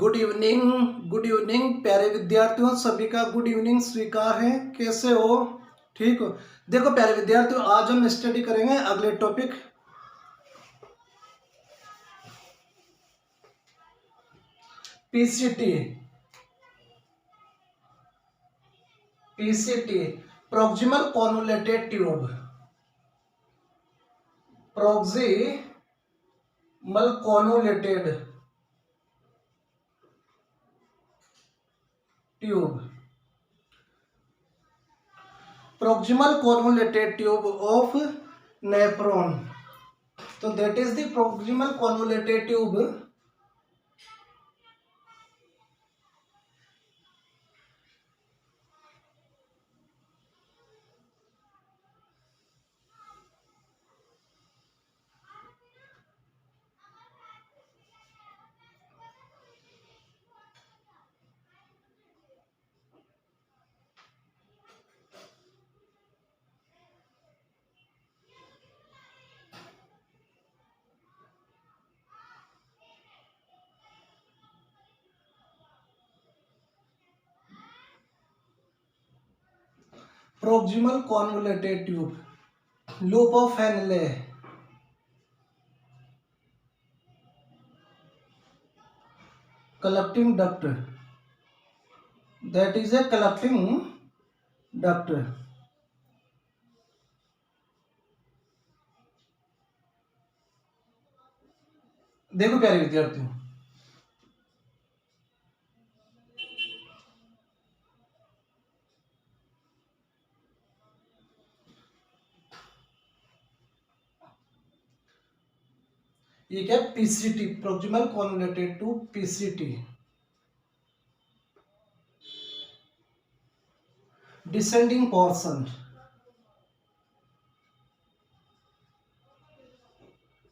Good evening प्यारे विद्यार्थियों, सभी का गुड इवनिंग स्वीकार है। कैसे हो? ठीक हो? देखो प्यारे विद्यार्थियों, आज हम स्टडी करेंगे अगले topic PCT. PCT proximal convoluted tube. Proximal convoluted tube. proximal convoluted tube of nephron. So that is the proximal convoluted tube. Proximal convoluted tube. Loop of Henle. Collecting duct. That is a collecting duct. देखो प्यारे विद्यार्थियों, ये क्या? PCT, proximal convoluted tube, PCT. Descending portion,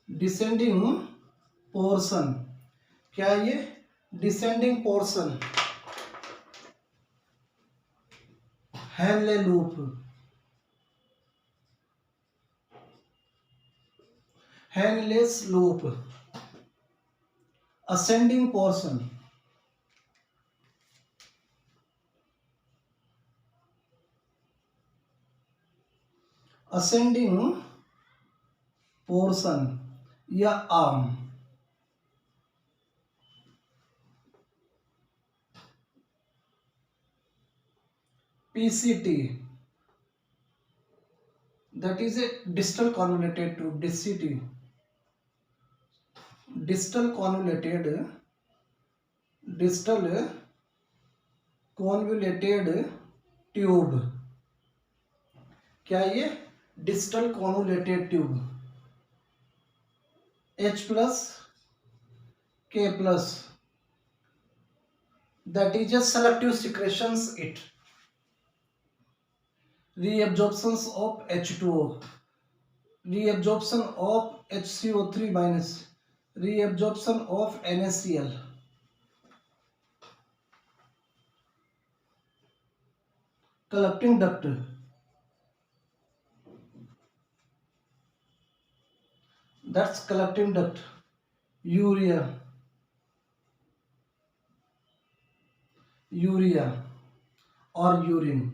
descending portion क्या है? ये descending portion Henle loop, Henle's loop. Ascending portion, ascending portion या arm. PCT, that is a distal convoluted tube. DCT, distal convoluted tube. क्या ये? Distal convoluted tube. H plus K plus, that is a selective secretions it. Reabsorptions of H2O, reabsorption of HCO3 minus, reabsorption of NaCl. Collecting duct, that's collecting duct. Urea or urine.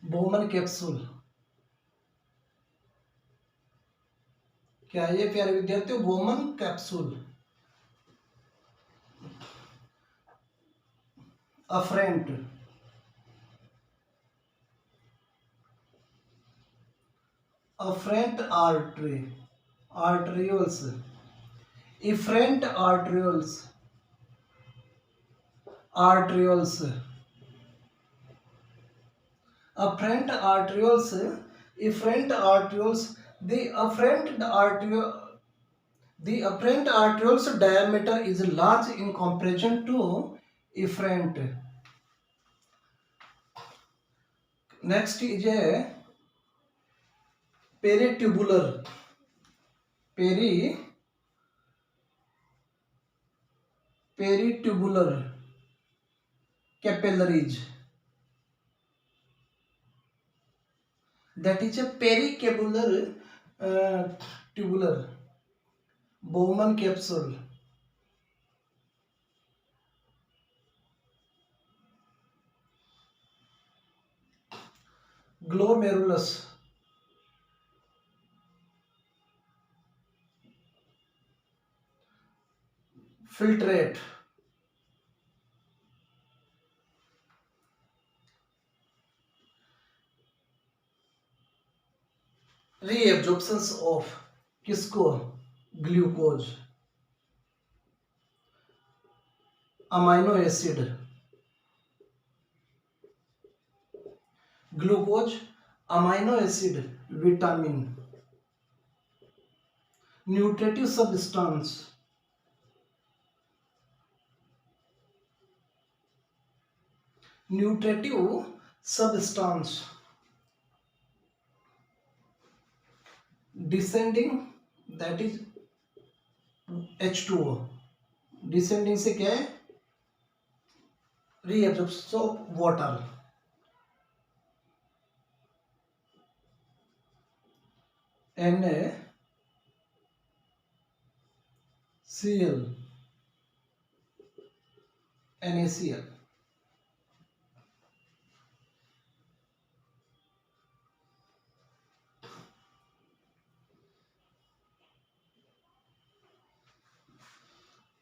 Bowman capsule क्या है ये प्यारे विद्यार्थियों? Bowman capsule. Afferent, afferent artery, arterioles, efferent arterioles, arterioles, Afferent arterioles, efferent arterioles, the afferent arterioles diameter is large in comparison to efferent. Next is a peritubular, peritubular capillaries. That is a pericapular tubular Bowman capsule. Glomerulus, filtrate, reabsorptions of किसको, glucose, amino acid, glucose, amino acid, vitamin, nutritive substance, descending, that is H2O. Descending से क्या है, reabsorption of water. NaCl.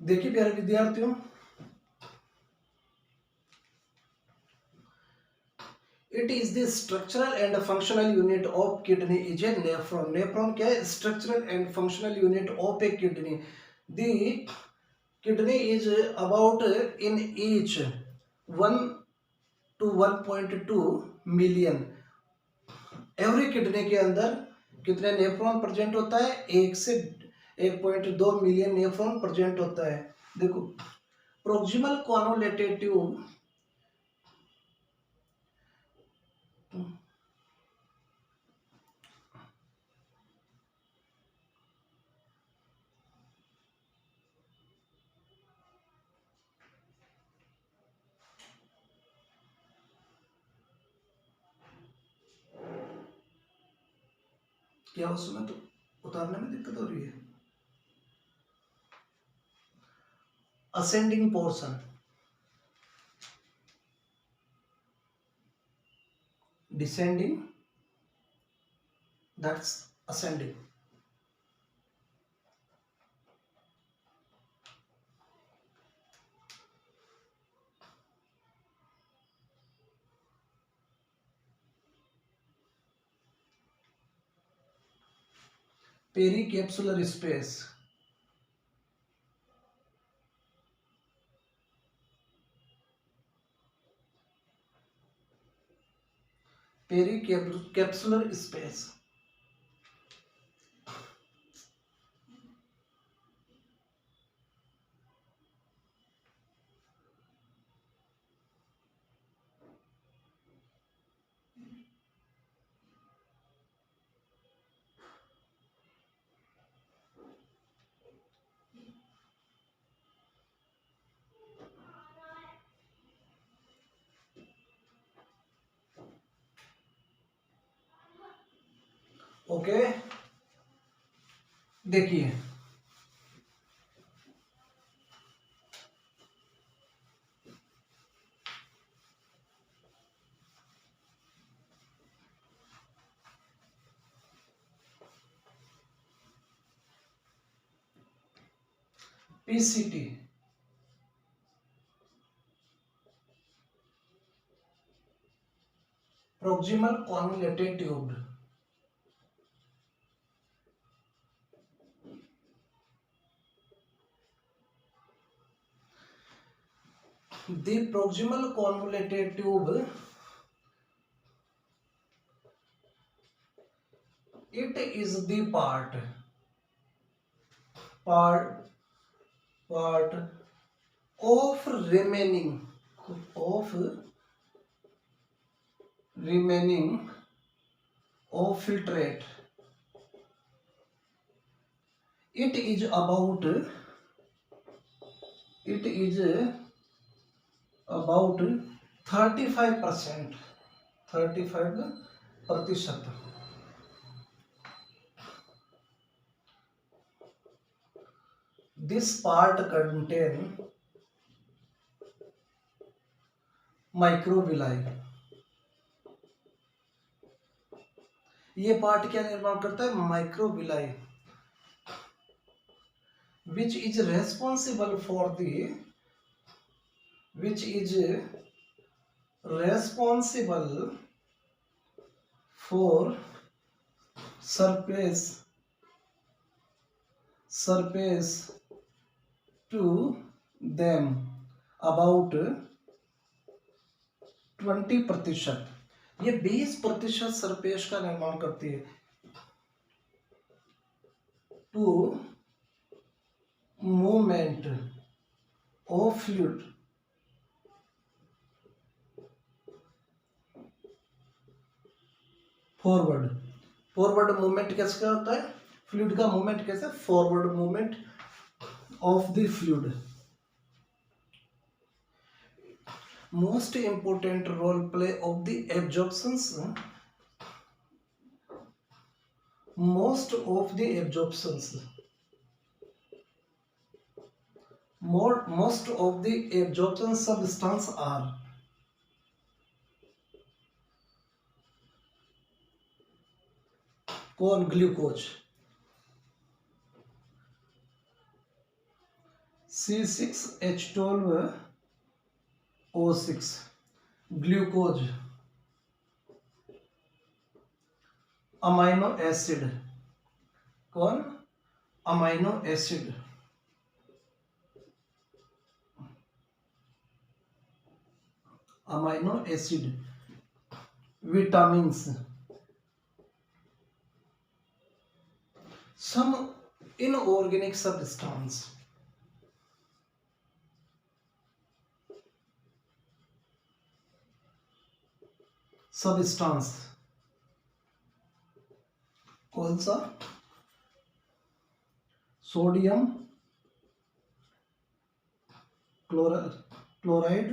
देखिए प्यारे विद्यार्थियों, it is the structural and functional unit of kidney is a nephron. Nephron क्या है, structural and functional unit of A kidney. The kidney is about in each 1 to 1.2 million. Every kidney के अंदर कितने nephron present होता है, 1 से 1.2 million nephron present होता है. देखो, प्रोक्सिमल कॉन्वोलेटेड ट्यूब, क्या उसमें तो उतारने में दिक्कत हो रही है. Ascending portion, descending, that's ascending. Pericapsular space, pericapsular space. Okay, देखिए PCT, proximal convoluted tube. The proximal convoluted tube is the part part of of remaining of filtrate. It is about it is about 35%, 35%. This part contain microvilli. ये part क्या निर्माण करता है? Microvilli, which is responsible for the which is responsible for surface to them about 20%. ये 20% surface का निर्माण करती है to movement of fluid forward movement कैसे क्या होता है? फ्लूइड का मूवमेंट कैसे? Forward movement of the fluid. Most important role play of the absorptions. Most of the absorptions substance are कौन? Glucose, C6H12O6, glucose. Amino acid, कौन? Amino acid. Amino acid. Vitamins. Some inorganic substance. कौन सा? Sodium chloride,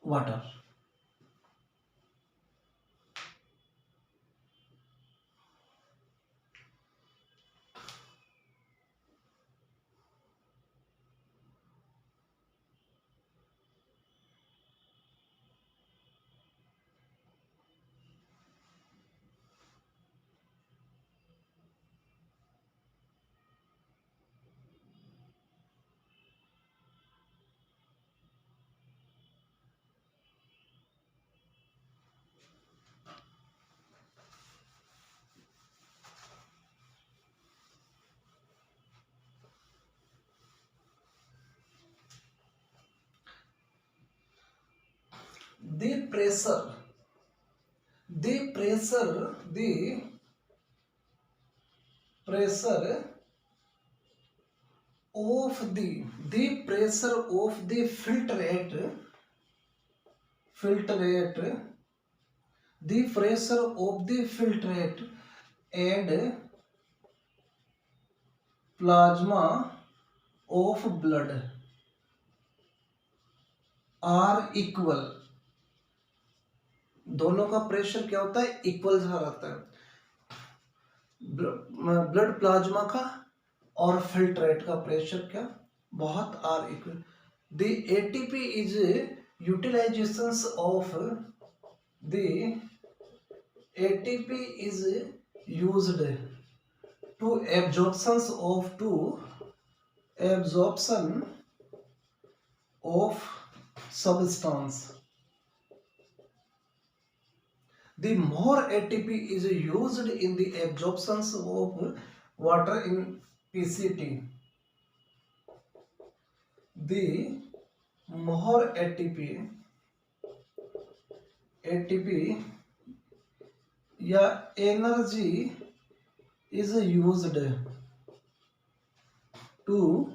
water. The pressure of the filtrate, the pressure of the filtrate and plasma of blood are equal. दोनों का pressure क्या होता है? Equal सा रहता है. ब्लड प्लाज्मा का और फिल्ट्रेट का प्रेशर क्या? बहुत are equal. The ATP is utilizations of the ATP is used to absorption of substance. The more ATP is used in the absorption of water in PCT, the more ATP या energy is used to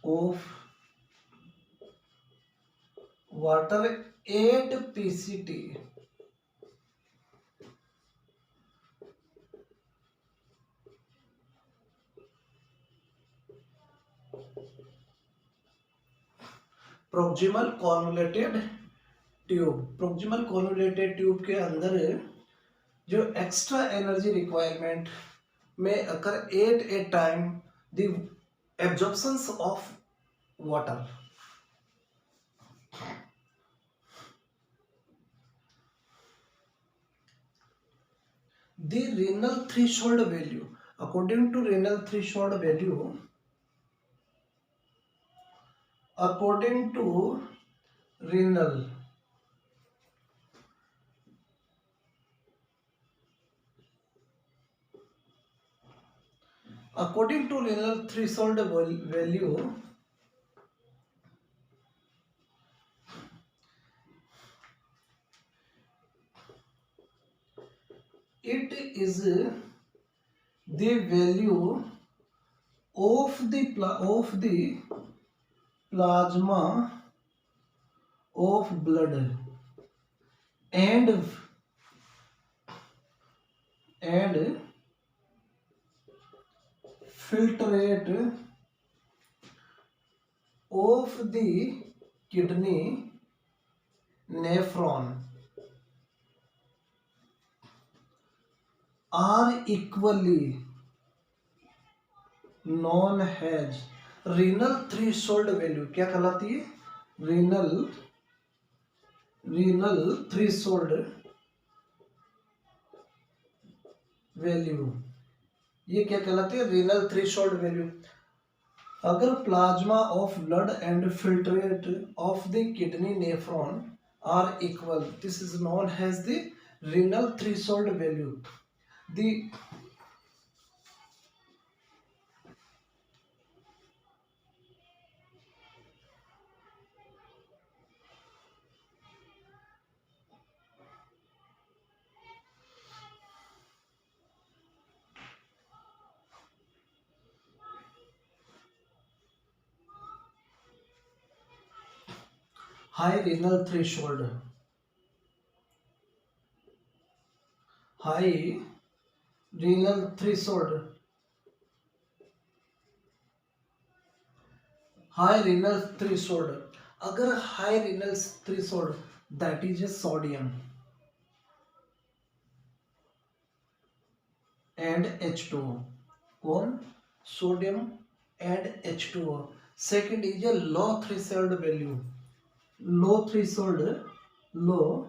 of water at PCT. Proximal convoluted tube के अंदर जो extra energy requirement में occur at a time the absorptions of water. The renal threshold value, according to renal threshold value, according to renal threshold value, it is the value of the plasma of blood and filtrate of the kidney nephron are equally known as renal threshold value. क्या कहलाती है? renal threshold value. ये क्या कहलाती है? renal threshold value. अगर plasma of blood and filtrate of the kidney nephron are equal, this is known as the renal threshold value. The high renal threshold, high renal threshold, high renal threshold. अगर high renal threshold, that is a sodium and H2O. कौन? Sodium and H2O. Second is a low threshold value. Low threshold, low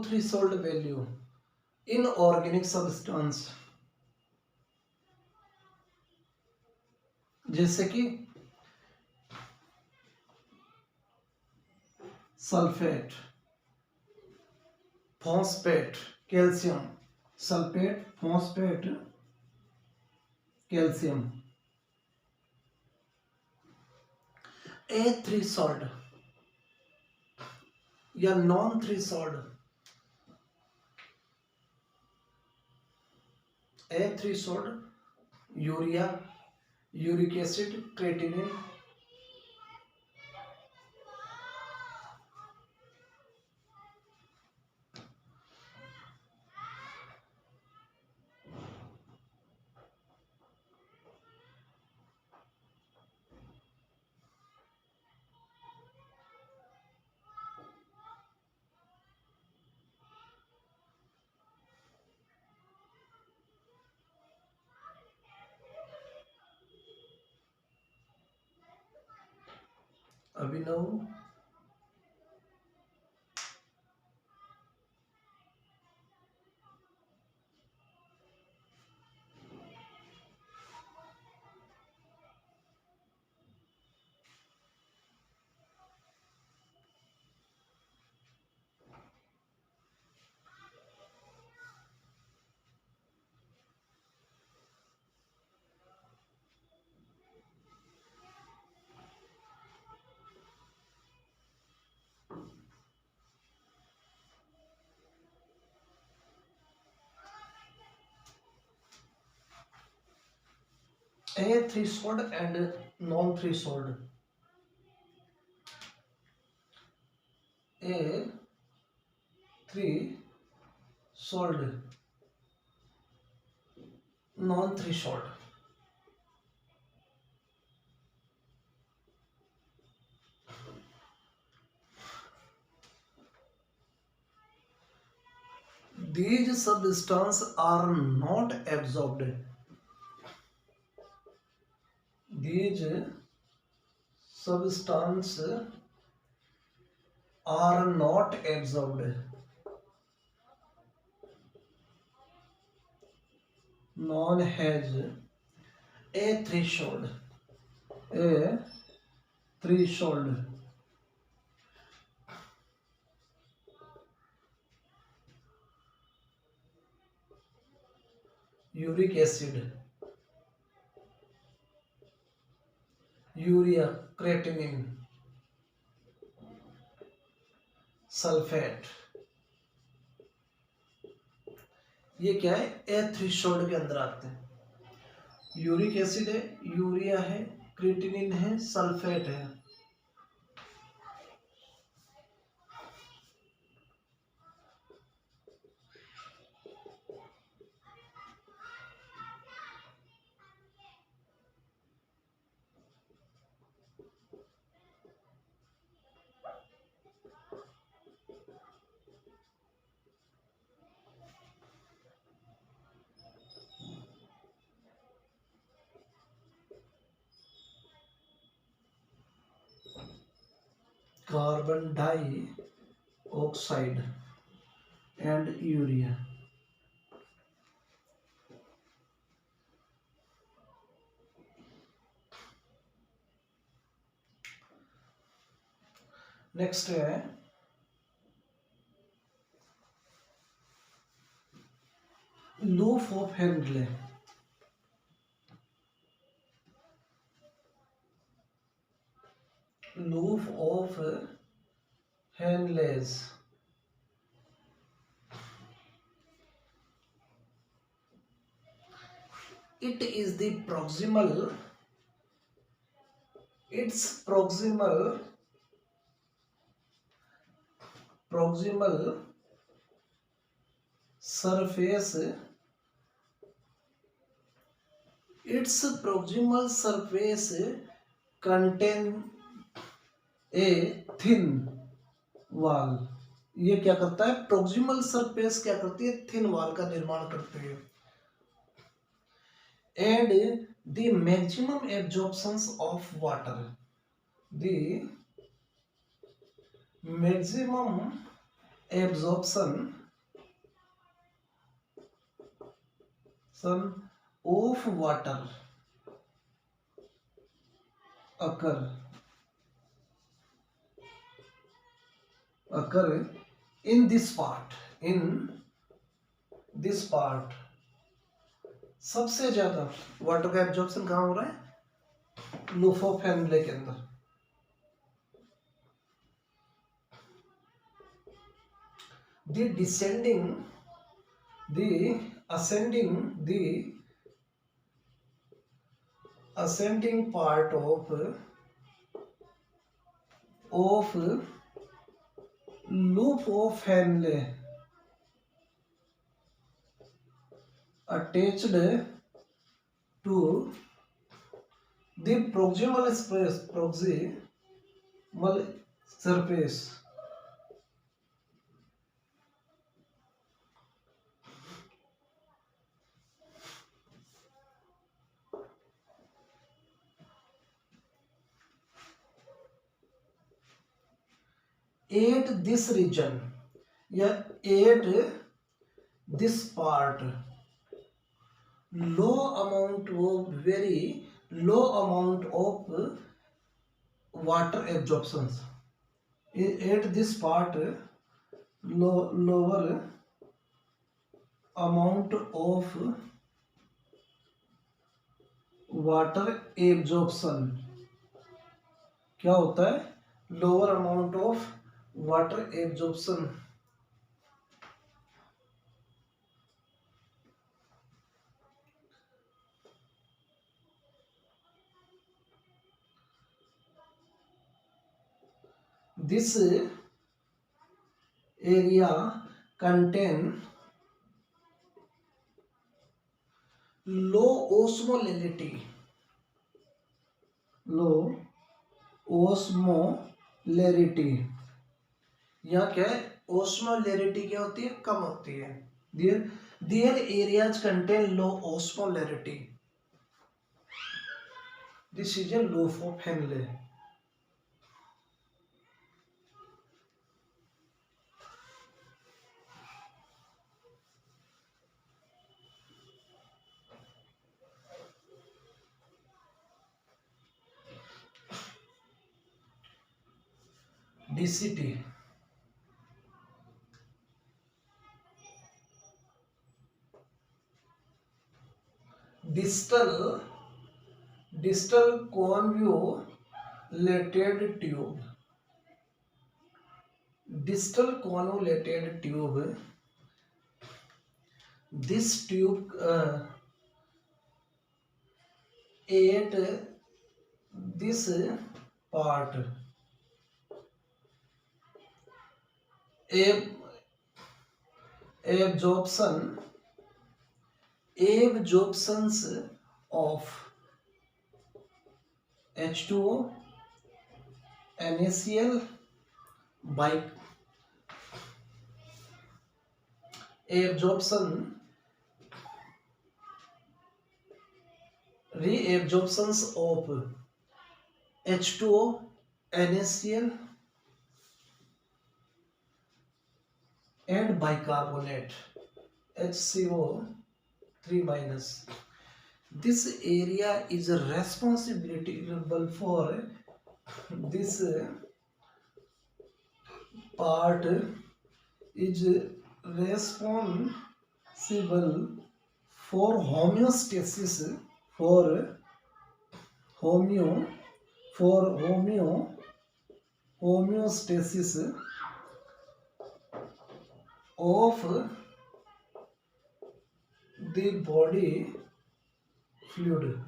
threshold value in organic substance, जैसे कि sulphate, phosphate, calcium, sulphate, phosphate, calcium. A threshold या non threshold, a threshold urea, uric acid, creatinine. Abhinav, A threshold and non-threshold. A threshold, non-threshold. These substances are not absorbed. These substances are not absorbed. Non has a threshold. A threshold. Uric acid, urea, creatinine, sulphate, ये क्या है? A threshold के अंदर आते हैं। Uric acid है, urea है, creatinine है, सल्फेट है। Carbon dioxide and urea. Next है loop of Henle. Loop of Henle's. It is the proximal surface. Its proximal surface contain a thin wall. ये क्या करता है? प्रोक्सिमल सरफेस क्या करती है? थिन वॉल का निर्माण करती है। And the maximum absorptions of water. The maximum absorption of water occur in this part। सबसे ज्यादा वाटर का एब्जॉर्प्शन कहाँ हो रहा है? लूप ऑफ हेनले के अंदर। ascending part of loop of Henle attached to the proximal surface। At this region या at this part, very low amount of water absorption। At this part, lower amount of water absorption. क्या होता है? Lower amount of water absorption. this area contain low osmolality. low osmolarity, यहाँ क्या है, osmolarity क्या होती है, कम होती है. Their areas contain low osmolarity. This is a loaf of Henle. DCT. Distal convoluted tube. Distal convoluted tube. This tube at this part absorptions of H2O, NaCl by reabsorptions of H2O, NaCl and bicarbonate HCO3 minus. This area is responsible for this part is responsible for homeostasis for homeostasis of the body fluid.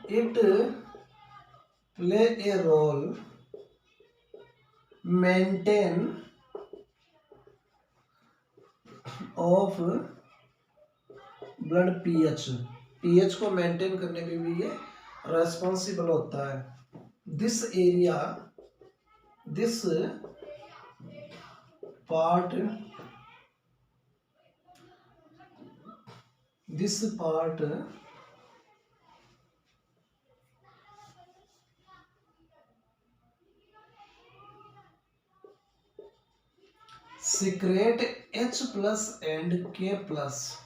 It play a role maintain of blood pH को maintain करने में भी ये responsible होता है. This part secrete H plus and K plus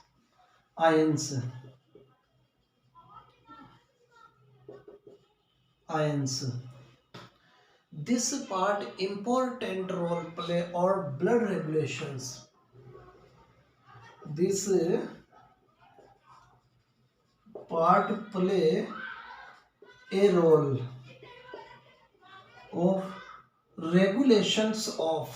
ions. This part important role play or blood regulations. This part play a role of regulations of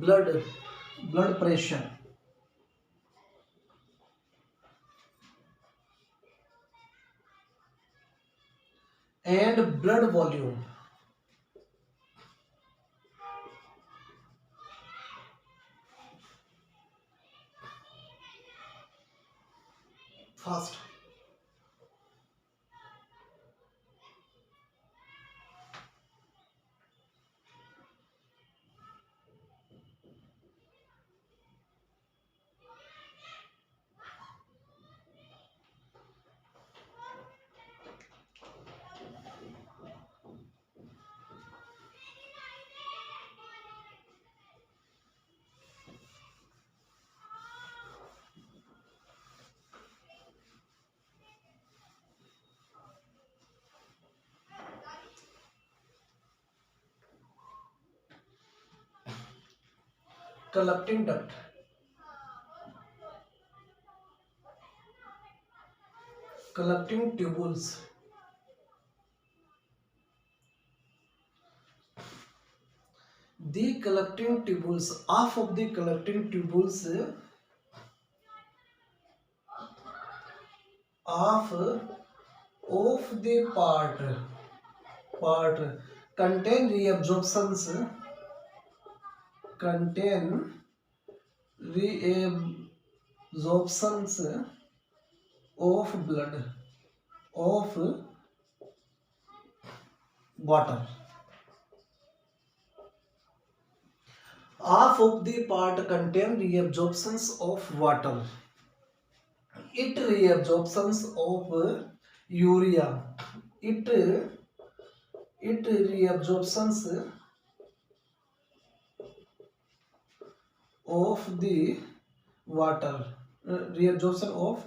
blood pressure and blood volume. Fast. Collecting duct. Collecting tubules. The collecting tubules, half of the collecting tubules of the part contain reabsorptions contain reabsorptions of blood of water. Half of the part contain reabsorptions of water. It reabsorptions of urea. It reabsorptions of the water. Reabsorption of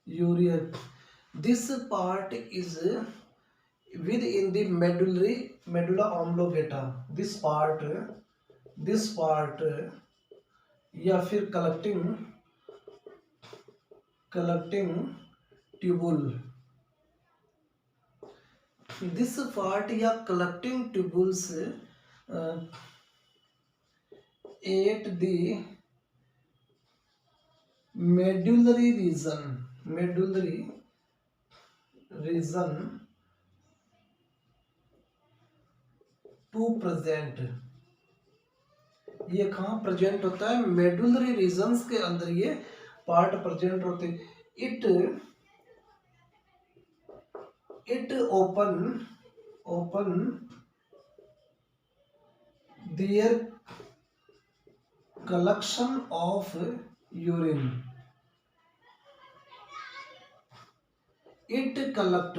urea. This part is within the medulla oblongata. This part या फिर collecting tubule. This part या collecting tubules at the medullary region to present. ये कहाँ present होता है? Medullary regions के अंदर ये पार्ट प्रेजेंट होते हैं. It open there collection of urine. It collect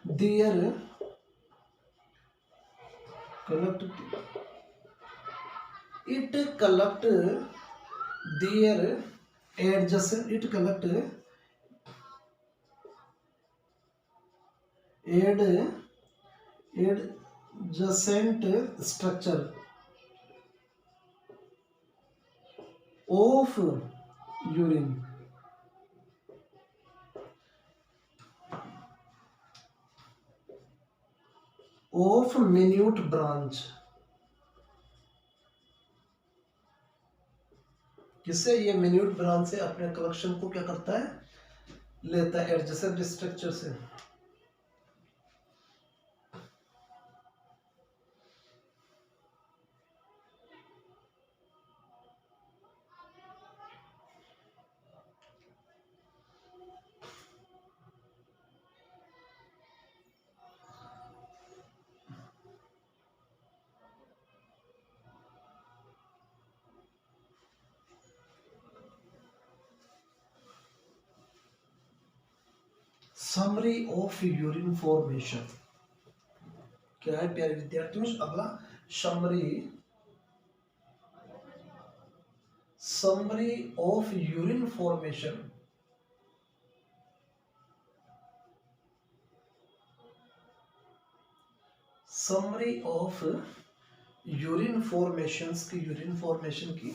their collect it collect their adjacent it collect adjacent structure of urine. Of minute branch. किससे? ये minute branch से अपने कलेक्शन को क्या करता है? लेता है एडजेसेंट स्ट्रक्चर से. Summary of urine formation. क्या है प्यारे विद्यार्थियों? अगला summary of urine formation. Summary of urine formation की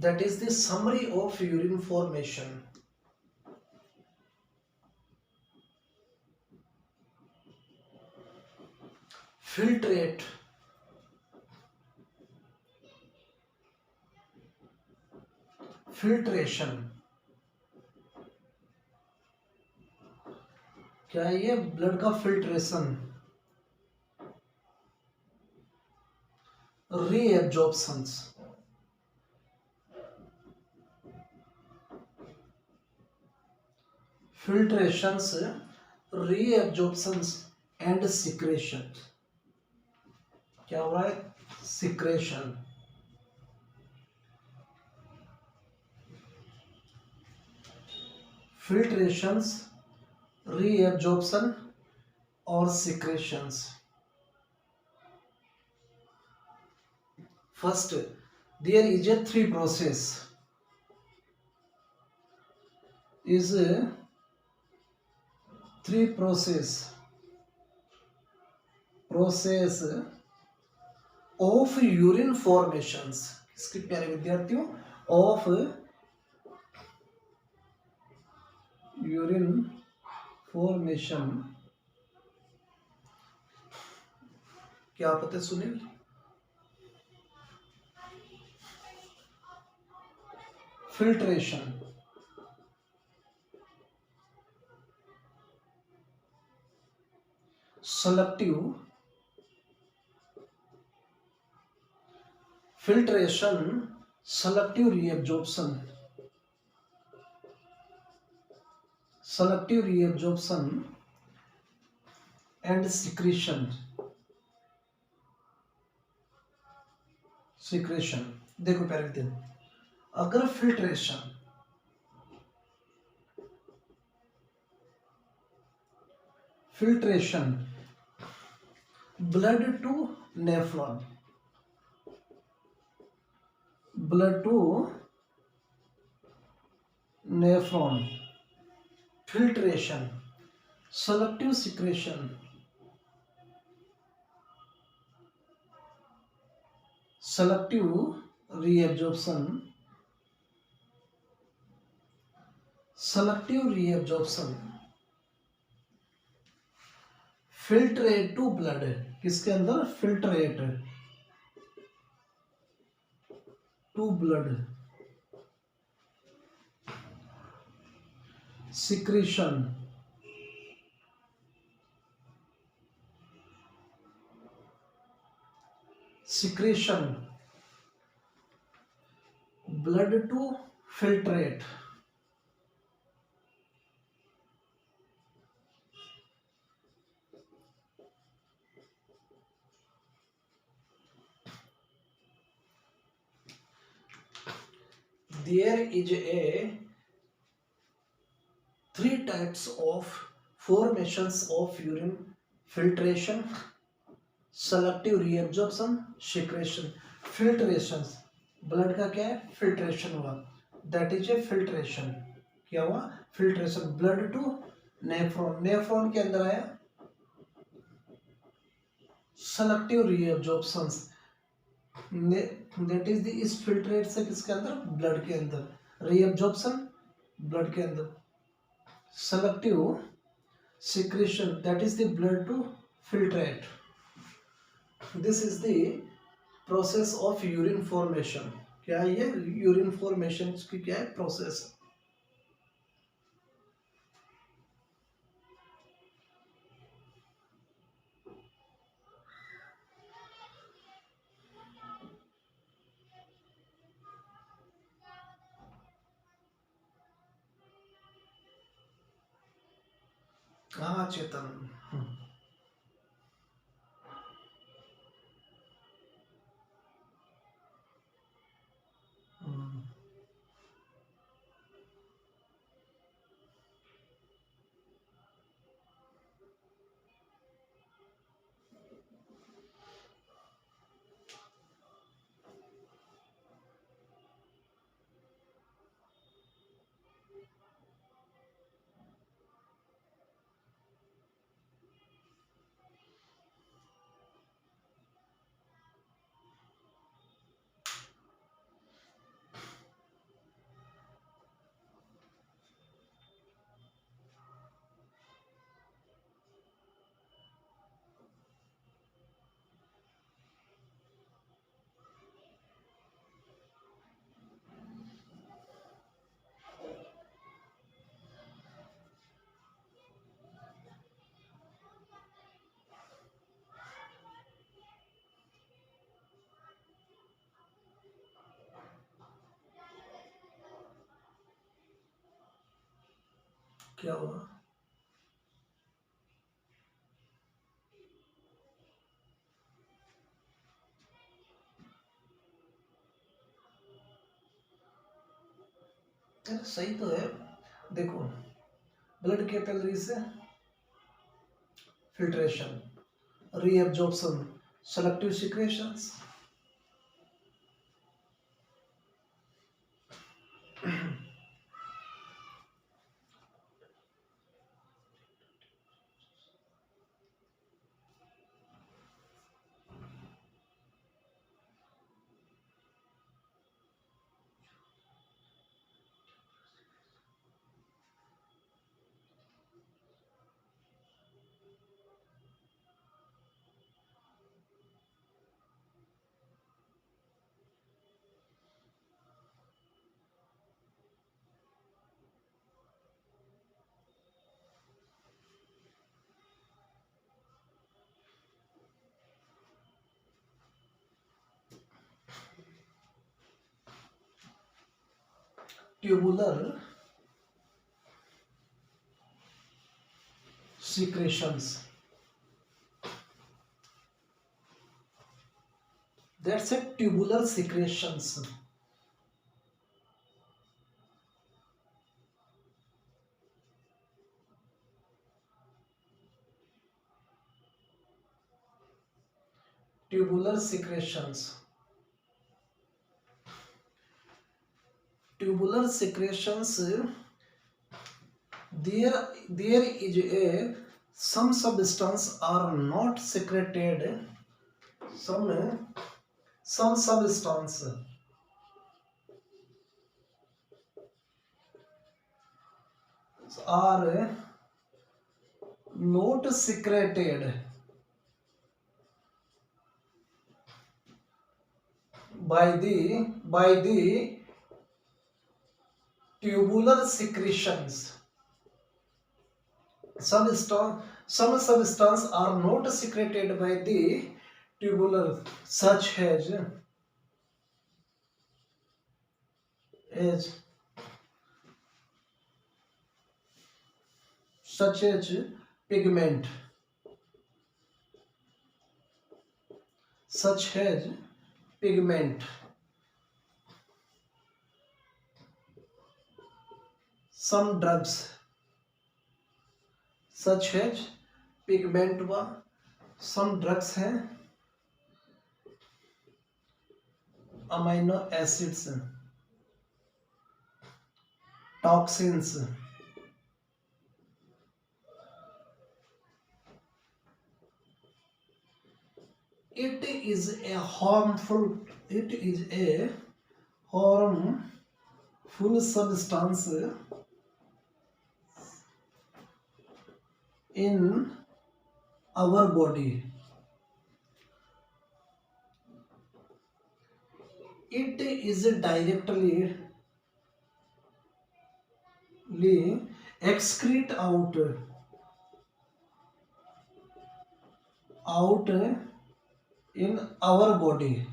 that is the summary of urine formation. Filtrate. Filtration. क्या है ये? ब्लड का filtration. Reabsorptions. filtrations, reabsorptions and secretion. क्या हो रहा है? सिक्रेशन. फिल्ट्रेशंस, रीएब्जॉर्प्शन और secretions. First, there is a three process. Is three process of urine formations. इसके प्यारे विद्यार्थियों, ऑफ यूरिन फॉर्मेशन. क्या पता है Sunil? Filtration, selective filtration, selective reabsorption, and secretion. देखो प्यारे विद्यार्थी, अगर filtration blood to nephron, filtration, selective secretion, selective reabsorption, filtrate to blood. किसके अंदर? Filtrate to blood. Secretion, blood to filtrate. There is a three types of formations of urine: filtration, selective reabsorption, secretion. Filtrations, blood का क्या है? Filtration हुआ, that is a filtration. क्या हुआ? Filtration. Blood to nephron के अंदर आया selective reabsorptions, that is the इस फिल्ट्रेट से किसके अंदर? ब्लड के अंदर. रीअब्जॉर्प्शन ब्लड के अंदर. Selective secretion, that is the blood to filtrate. This is the process of urine formation. क्या है ये? यूरिन फॉर्मेशन की क्या है? प्रोसेस. हाँ चेतन. क्या हुआ? यार सही तो है। देखो, ब्लड कैपिलरीज से filtration, reabsorption, selective secretions. Tubular secretions, that's a tubular secretions. Tubular secretions, tubular secretions, there is a some substance are not secreted, some substance are not secreted by the tubular secretions. Some substance are not secreted by the tubular, as such as pigment, such as pigment, some drugs, such as pigment व some drugs हैं, amino acids, toxins, it is a harmful substance in our body. It is directly excrete out in our body.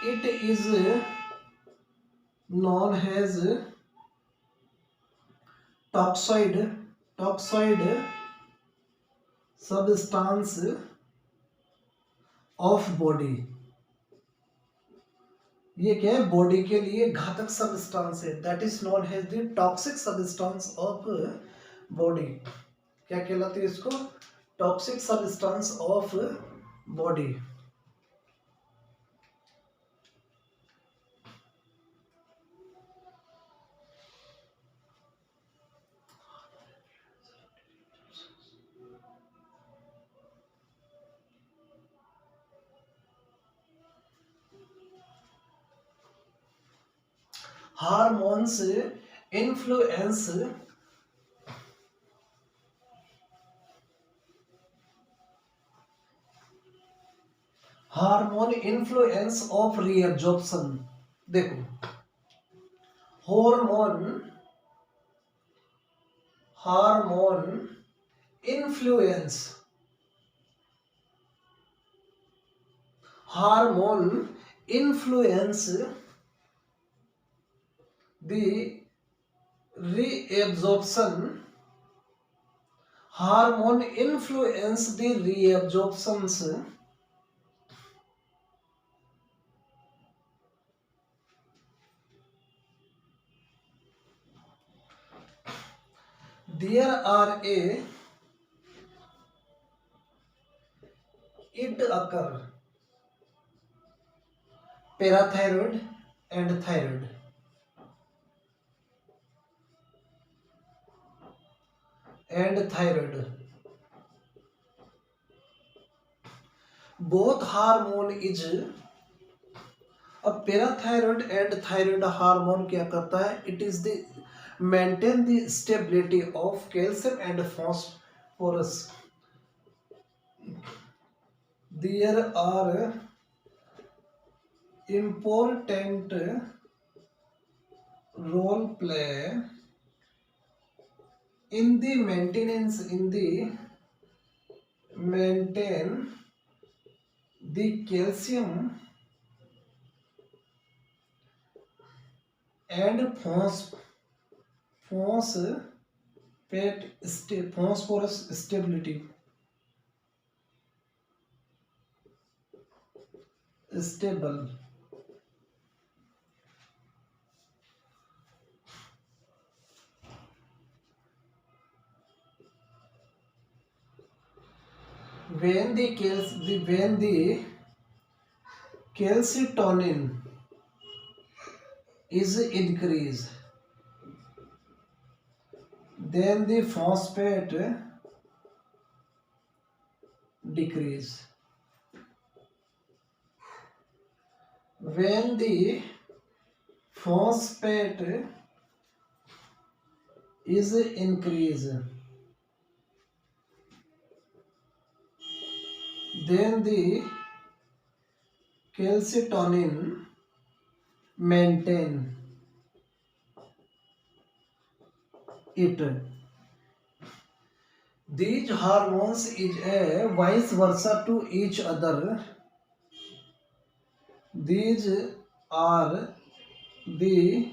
It is known as toxoid substance of body. ये क्या है? Body के लिए घातक substance है, that is known as the toxic substance of body. क्या कहलाती है इसको? Toxic substance of body. Hormones influence hormone influence of reabsorption. देखो, hormone influence The reabsorption hormone influence the reabsorptions. There are a it occur parathyroid and thyroid. And thyroid. Both hormone is अब parathyroid and thyroid hormone क्या करता है? It is the maintain the stability of calcium and phosphorus. There are important role play in the maintenance maintain the calcium and phosphorus stability. Stable. When the calcitonin is increased, then the phosphate decrease. When the phosphate is increased, then the calcitonin maintain it. These hormones is a vice versa to each other. These are the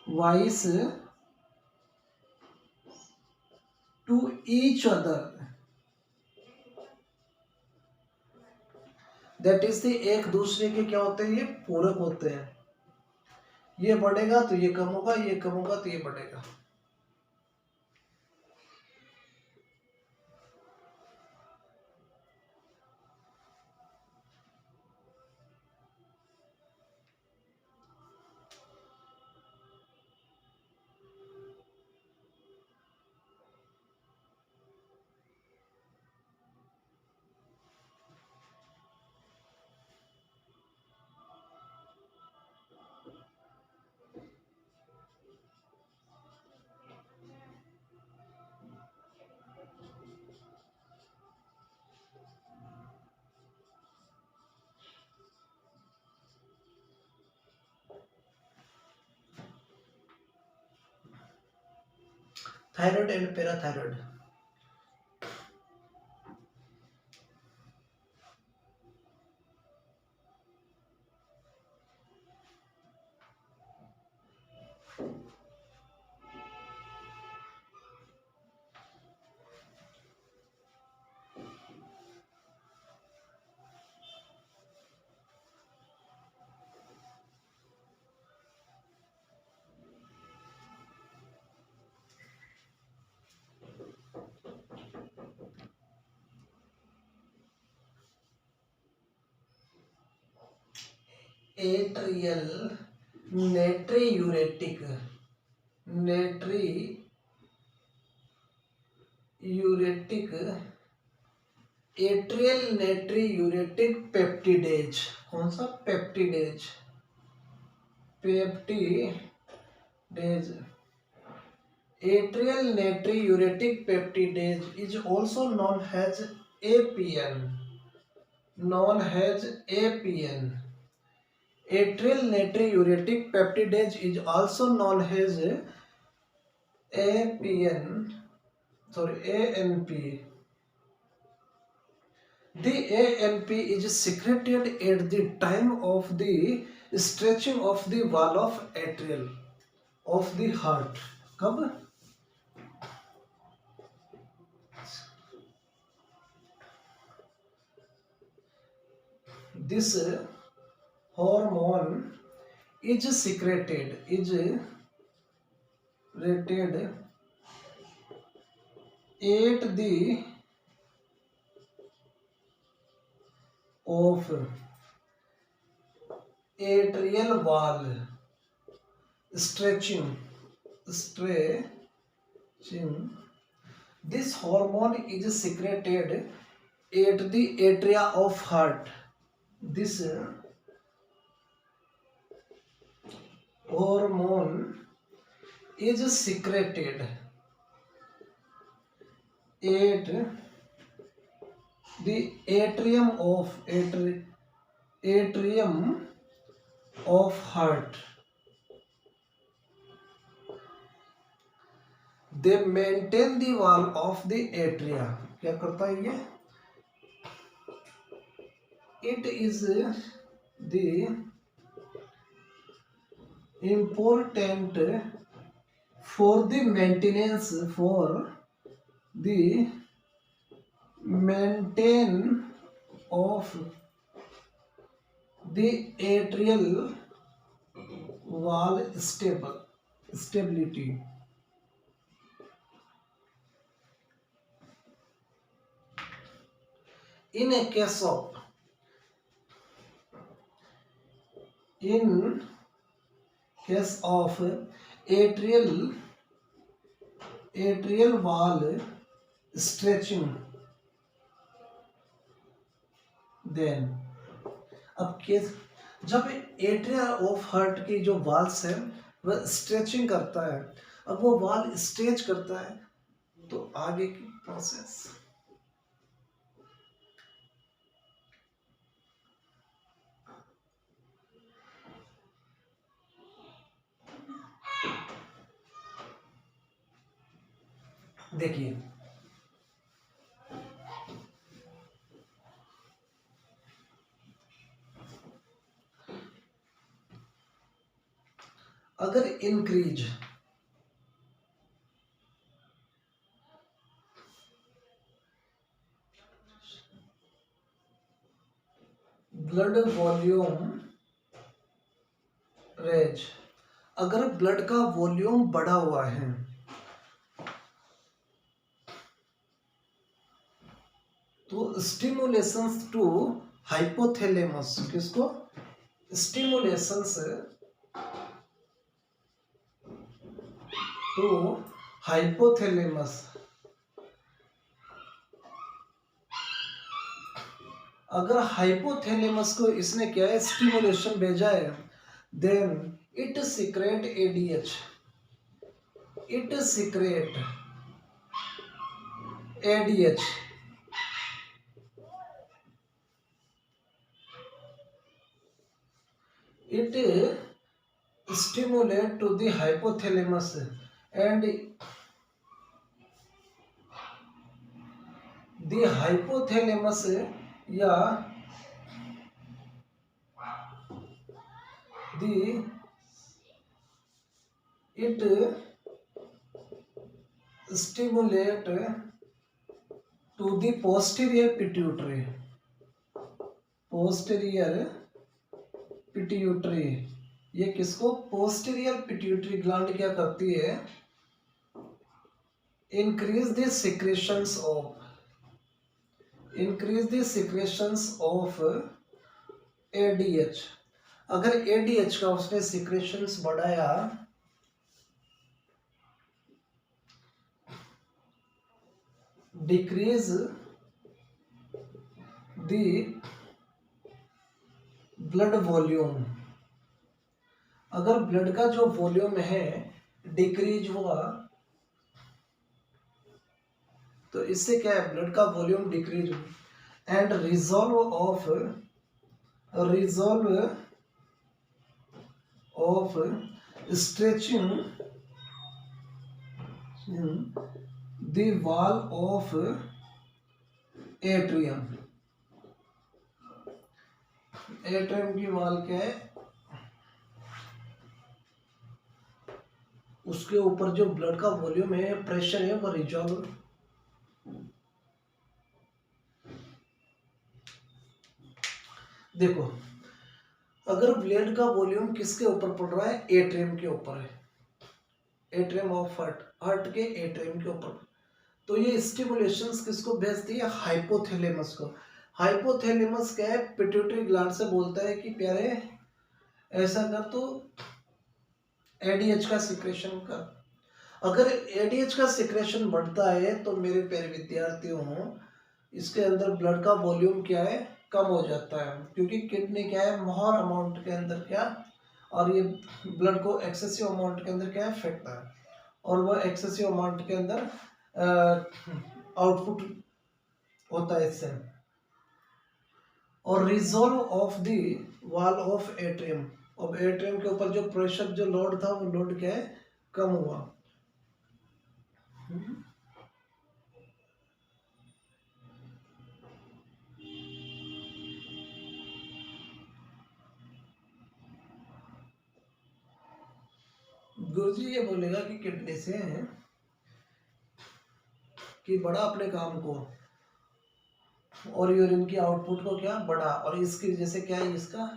vice to each other. That is the एक दूसरे के क्या होते हैं? ये पूरक होते हैं. ये बढ़ेगा तो ये कम होगा, ये कम होगा तो ये बढ़ेगा. Thyroid and parathyroid. Atrial natriuretic atrial natriuretic peptidase. कौन सा? Peptidase. Atrial natriuretic peptidase is also known as APN. Atrial natriuretic peptidase is also known as ANP. The ANP is secreted at the time of the stretching of the wall of atrial. Of the heart. कब? This hormone is secreted at the of atrial wall, stretching. This hormone is secreted at the atria of heart. This hormone is secreted at the atrium of heart. They maintain the wall of the atria. क्या करता है ये? It is the important for the maintenance of the atrial wall stability. In case of atrial wall stretching, then अब case जब atria of heart की जो Waals है वह स्ट्रेचिंग करता है, अब वो वाल स्ट्रेच करता है तो आगे की प्रोसेस देखिए। अगर इंक्रीज ब्लड वॉल्यूम रेज, अगर ब्लड का वॉल्यूम बढ़ा हुआ है तो स्टिमुलेशंस टू हाइपोथैलेमस, किसको? स्टिमुलेशंस टू हाइपोथैलेमस, अगर हाइपोथैलेमस को इसने क्या है स्टिमुलेशन भेजा है, then it secrete ADH, it secrete ADH, it stimulate to the hypothalamus and the hypothalamus या the it stimulate to the posterior pituitary, ये किसको? पोस्टीरियर पिट्यूटरी ग्लैंड क्या करती है? Increase the secretions of ADH, अगर ADH का उसने secretions बढ़ाया डिक्रीज द ब्लड वॉल्यूम, अगर ब्लड का जो वॉल्यूम है डिक्रीज हुआ तो इससे क्या है? ब्लड का वॉल्यूम डिक्रीज हुआ and resolve of stretching the wall of atrium, atrium की वॉल क्या है? उसके ऊपर जो ब्लड का वॉल्यूम है, प्रेशर है, वो रिजॉल्व। देखो, अगर ब्लड का वॉल्यूम किसके ऊपर पड़ रहा है, एट्रियम के ऊपर है, एट्रियम ऑफ हार्ट, हार्ट के एट्रियम के ऊपर, तो ये स्टिमुलेशंस किसको भेजती है, हाइपोथैलेमस को। हाइपोथैलेमस क्या है, पिट्यूटरी ग्लैंड से बोलता है कि प्यारे ऐसा कर, तो एडीएच का सिक्रेशन कर। अगर एडीएच का सिक्रेशन बढ़ता है तो मेरे प्यारे विद्यार्थियों, इसके अंदर ब्लड का वॉल्यूम क्या है, कम हो जाता है, क्योंकि किडनी क्या है, मोर अमाउंट के अंदर क्या, और ये ब्लड को एक्सेसिव अमाउंट के अंदर क्या है, फेंकता है, और वो एक्सेसिव अमाउंट के अंदर आउटपुट होता है इससे। और resolve of the wall of atrium, अब एट्रियम के ऊपर जो प्रेशर, जो लोड था, वो लोड क्या है, कम हुआ। गुरुजी ये बोलेगा कि किडनी से कि बड़ा अपने काम को, और यूरिन की आउटपुट को क्या बढ़ा, और इसकी वजह से क्या है, इसका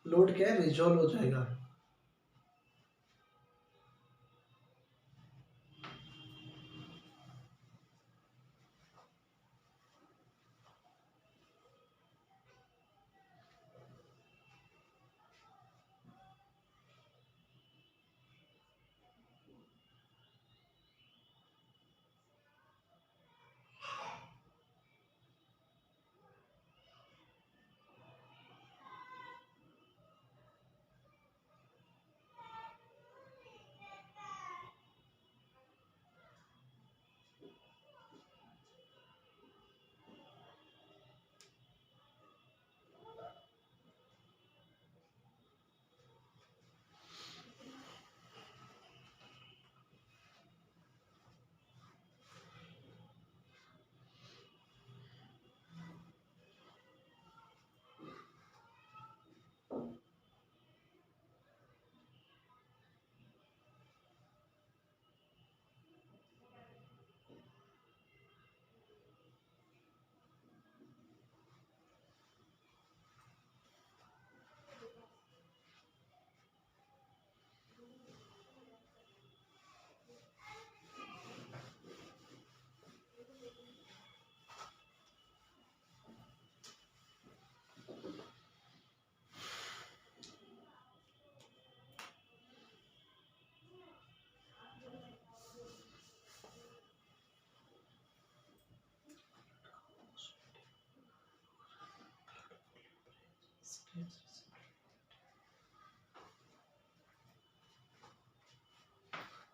लोड क्या है, रिजोल्व हो जाएगा।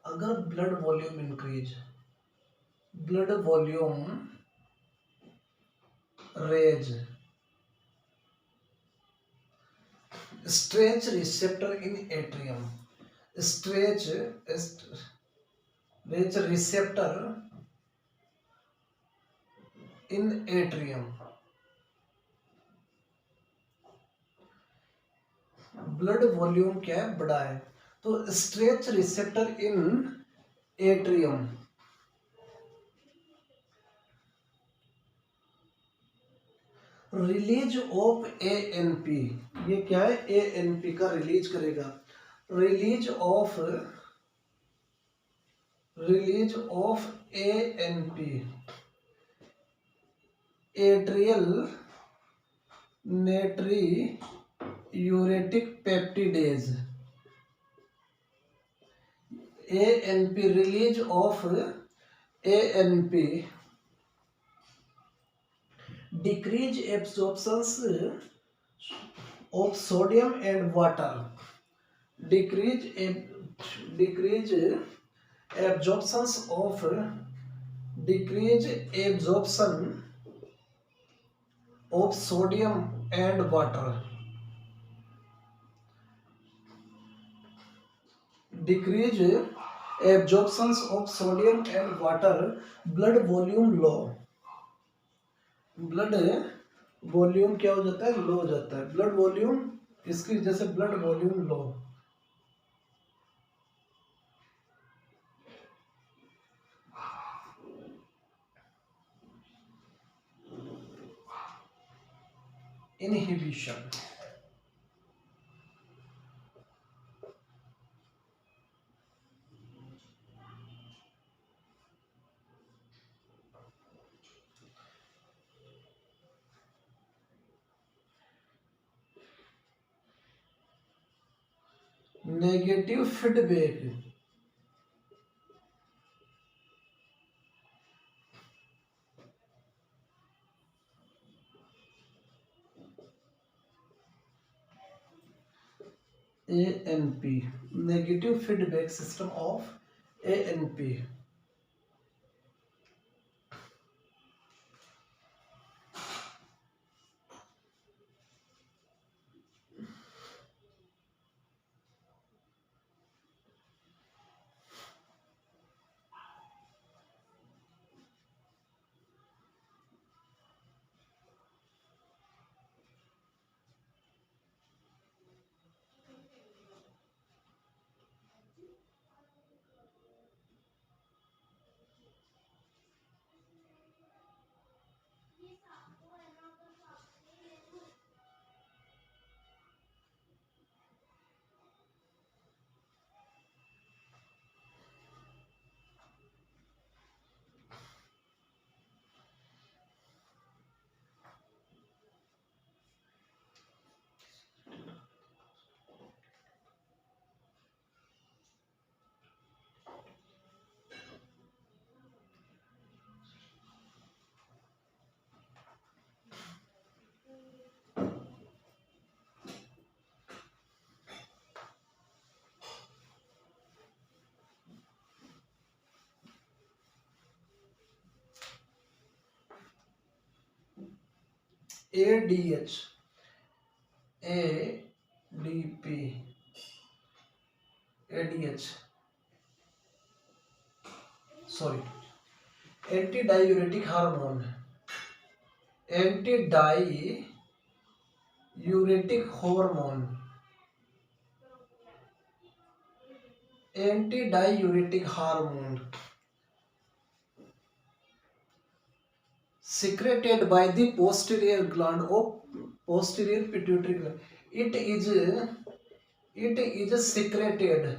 अगर blood volume increase, blood volume raise, stretch receptor in atrium, stretch stretch receptor in atrium, blood volume क्या है, बड़ा है, तो stretch receptor in atrium, release of ANP, ये क्या है, एएनपी का रिलीज करेगा, release of ANP, atrial natriuretic peptidase, ANP, release of ANP, decrease absorptions of sodium and water, decrease absorptions of decrease absorption of sodium and water, decrease absorptions of sodium and water, blood volume low, blood volume क्या हो जाता है, लो हो जाता है, blood volume, इसकी वजह से blood volume low. inhibition. Negative feedback. ANP. Negative feedback system of ANP. ADH. ADP. ADH. Sorry. Antidiuretic hormone. Antidiuretic hormone. Antidiuretic hormone secreted by the posterior gland of posterior pituitary gland. It is secreted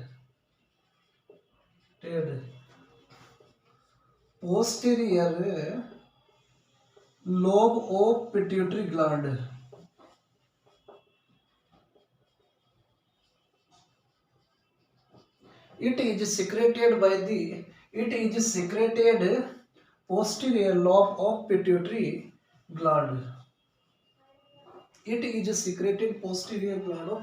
posterior lobe of pituitary gland. It is secreted posterior lobe of pituitary gland. It is secreted posterior gland of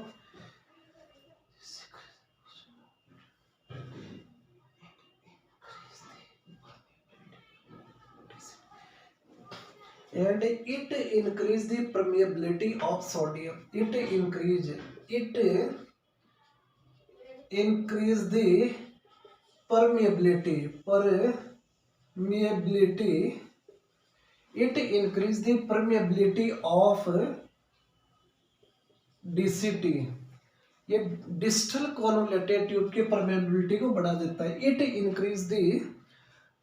and it increase the permeability of sodium. It increase the permeability. It increase the permeability of DCT. ये distal convoluted tube की permeability को बढ़ा देता है. It increase the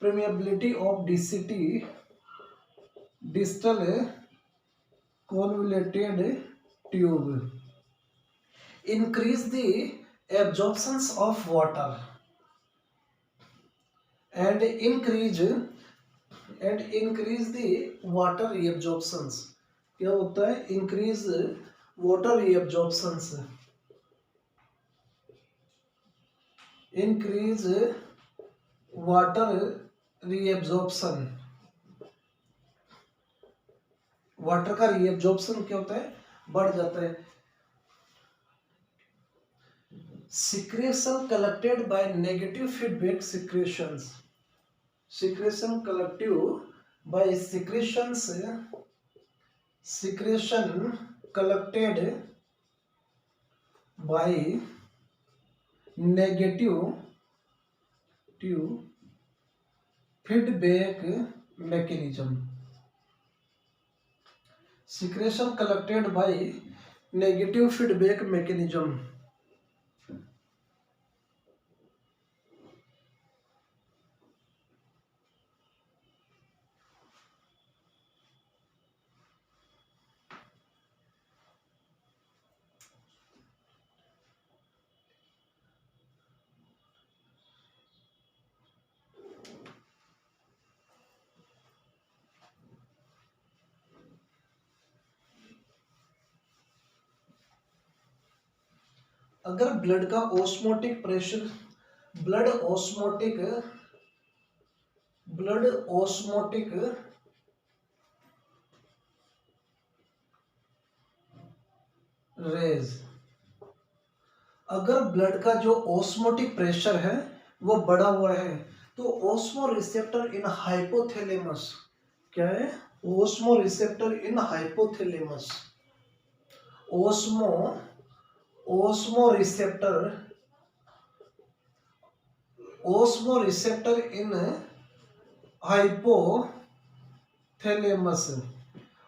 permeability of DCT, distal convoluted tube, increase the absorptions of water and increase the water reabsorptions. क्या होता है? increase water reabsorptions, increase water reabsorption. Water का रीअब्जॉर्प्शन क्या होता है? बढ़ जाता है. Secretion collected by negative feedback secretions. Secretion collected by secretions. Secretion collected by negative feedback mechanism. Secretion collected by negative feedback mechanism. अगर ब्लड का osmotic pressure, blood osmotic blood osmotic raise, अगर blood का जो osmotic pressure है वो बढ़ा हुआ है तो ऑस्मो रिसेप्टर इन हाइपोथैलेमस, क्या है, osmo receptor in hypothalamus, osmo osmo receptor osmo receptor in hypothalamus,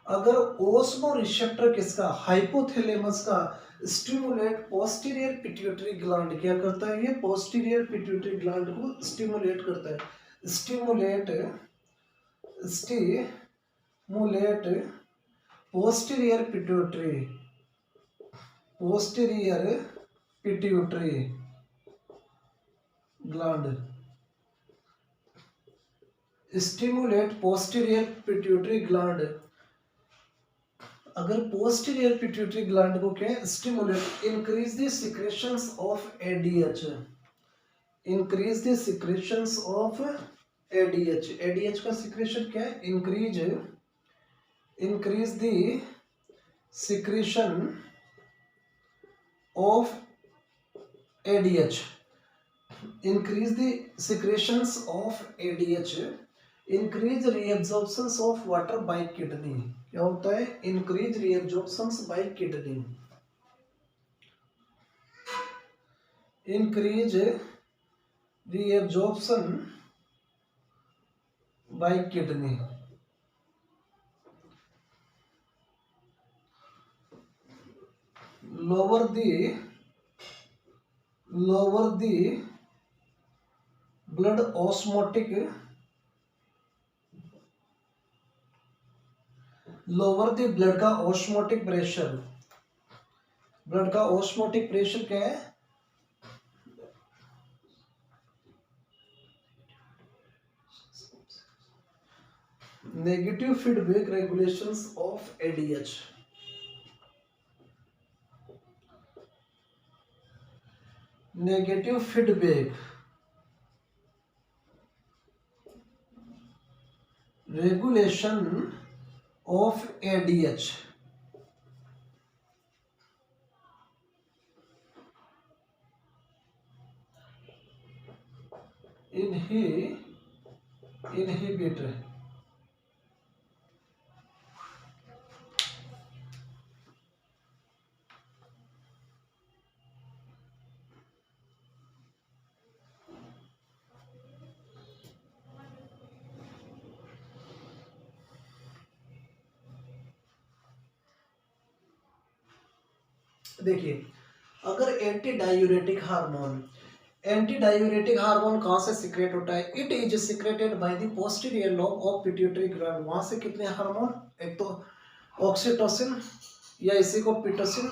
अगर ओस्मो रिसेप्टर किसका, हाइपोथैलेमस का, स्टिमुलेट पोस्टीरियर पिट्यूटरी ग्लैंड, क्या करता है ये, पोस्टीरियर पिट्यूटरी ग्लैंड को स्टिमुलेट करता है, stimulate stimulate posterior pituitary, posterior pituitary gland, stimulate posterior pituitary gland, अगर पोस्टीरियर पिट्यूटरी ग्लैंड को क्या stimulate, increase the secretions of ADH, increase the secretions of ADH, ADH का सिक्रेशन क्या है, increase the secretion of ADH, increase the secretions of ADH, increase reabsorptions of water by kidney, क्या होता है, increase reabsorptions by kidney, increase reabsorption by kidney, lower the blood osmotic, lower the blood का osmotic pressure, blood का osmotic pressure क्या है, negative feedback regulations of ADH, negative feedback regulation of ADH, inhibit देखिए, अगर anti diuretic hormone कहां से secrete होता है, it is secreted by the posterior lobe of pituitary gland, वहां से कितने हार्मोन, एक तो ऑक्सीटोसिन या इसी को पिटोसिन,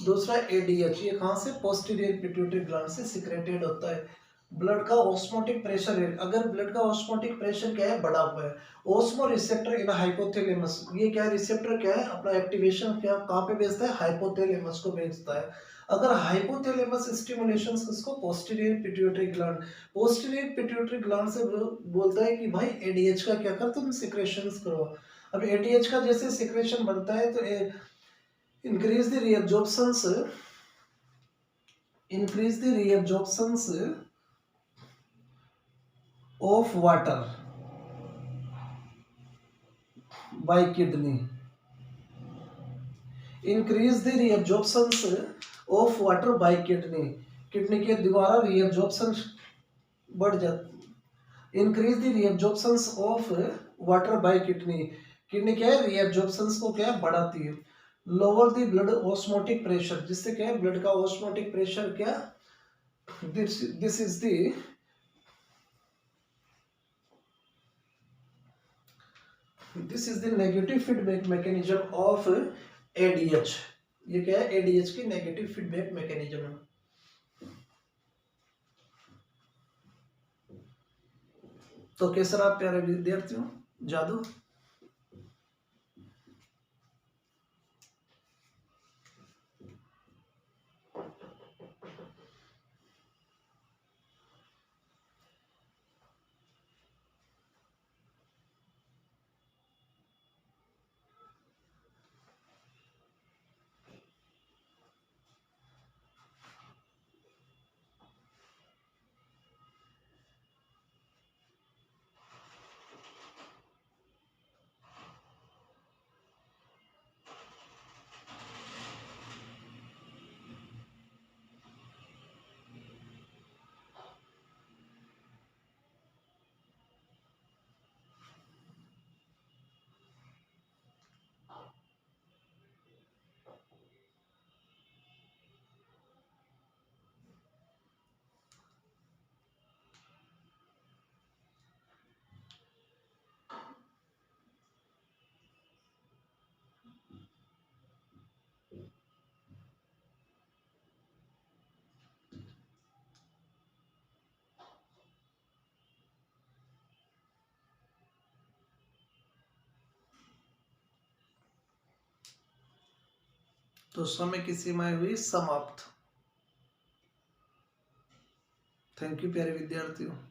दूसरा एडीएच, ये कहां से, पोस्टीरियर पिट्यूटरी ग्लैंड से सिक्रेटेड होता है। ब्लड का ऑस्मोटिक प्रेशर है, अगर ब्लड का ऑस्मोटिक प्रेशर क्या है, बढ़ा हुआ है, ओस्मो रिसेप्टर इन हाइपोथैलेमस, ये क्या है, रिसेप्टर क्या है, अपना एक्टिवेशन क्या कहाँ पे भेजता है, हाइपोथैलेमस को भेजता है। अगर हाइपोथैलेमस स्टिमुलेशन किसको, posterior pituitary gland, posterior pituitary gland से बोलता है कि भाई एडीएच का क्या कर, तुम सिक्रेशंस करो। अब एडीएच का जैसे सिक्रेशन बनता है तो increase the reabsorptions, increase the reabsorptions of water by kidney, increase the reabsorptions of water by kidney, kidney के द्वारा reabsorption बढ़ जाती, increase the reabsorptions of water by kidney, kidney क्या है, reabsorptions को क्या बढ़ाती है। lower the blood osmotic pressure, जिससे क्या है, ब्लड का osmotic pressure क्या, this is the this is the negative feedback mechanism of ADH, ये क्या है, एडीएच की नेगेटिव फीडबैक मैकेनिज्म है। तो कैसे रहा प्यारे विद्यार्थियों जादू, तो समय की सीमाएं हुई समाप्त। थैंक यू प्यारे विद्यार्थियों।